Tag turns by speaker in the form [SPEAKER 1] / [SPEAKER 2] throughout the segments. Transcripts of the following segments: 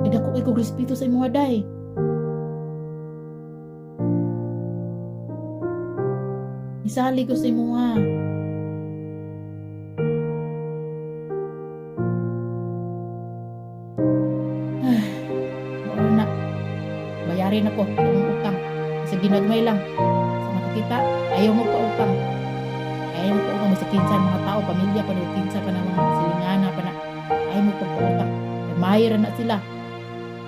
[SPEAKER 1] Dako kay kog respeto sa imo day. Isali ko sa imo ha. Mao na. Bayarin ako sa imong utang. Kasi ginagmay lang. Sa makikita, ayaw mo pa utang. Ayaw mo pa utang. Sa kinsa mga tao, pamilya pa doon, kinsa pa na mga silingana pa na. Ayaw mo pa utang. Mayra na sila.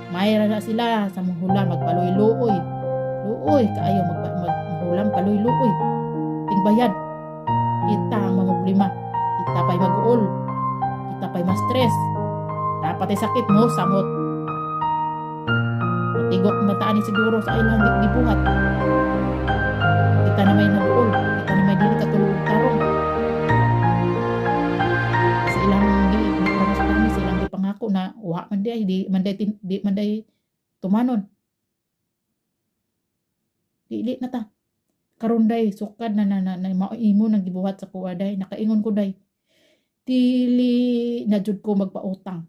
[SPEAKER 1] Mayra na sila sa manghulam, magpaluy-luoy. Luoy, kaayo maghulam, paluy-luoy. Tingbayad. Kita ang mamproblema. Kita pa'y mag-uol. Kita pa'y ma-stress. Dapat ay sakit mo, samot. Matigok mataan ni siguro sa ilang gibuhat. Kita na may nag-uol. Kita na may dili katulog tarong. Sa ilang promise, sa ilang pangako na wa man di man day tumanon. Dili na ta. Karon day sukad na maimo nang gibuhat sa kuwa day. Nakaingon ko day. Dili na jud ko magpautang.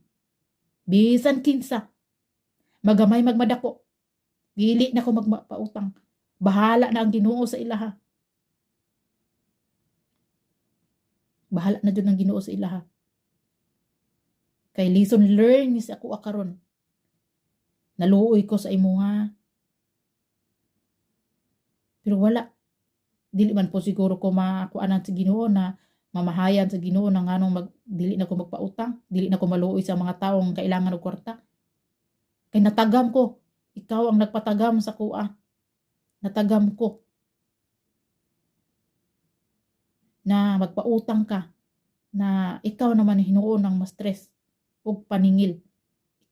[SPEAKER 1] Bisan kinsa. Magamay magmadako. Dili na ko magpautang. Bahala na ang Ginoo sa ilaha. Bahala na jud ang Ginoo sa ilaha. Kay lesson learned ni sa ako karon. Naluoy ko sa imuha. Pero wala. Dili man po siguro ko makuanan sa Ginoo na mamahayan sa Ginoo na nganong dili na ko magpautang, dili na ko maluoy sa mga taong kailangan og kwarta. Kay natagam ko, ikaw ang nagpatagam sa kuha. Natagam ko na magpautang ka, na ikaw naman hinuon ng ma-stress ug paningil.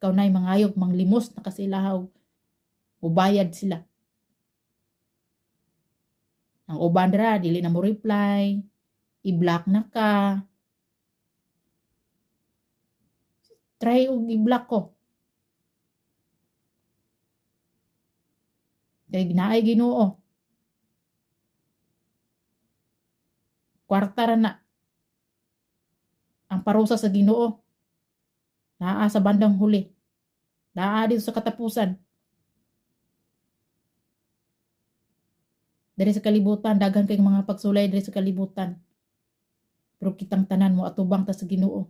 [SPEAKER 1] Ikaw na'y mangayog, manglimos na kasilahaw, ubayad sila. Ang uban ra, dili na mo reply, i-block na ka. Try og i-block ko. Kay naay Ginoo. Kwarta ra na. Ang parusa sa Ginoo. Naa sa bandang huli. Naa dito sa katapusan. Dari sa kalibutan, daghan kay mga pagsulay dari sa kalibutan. Pero kitang tanan mo atubang ta sa Ginoo.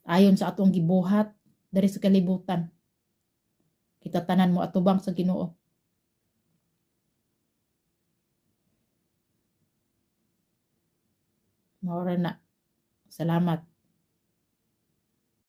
[SPEAKER 1] Ayon sa atong gibuhat dari sa kalibutan. Kita tanan mo atubang sa Ginoo. Maura na. Salamat.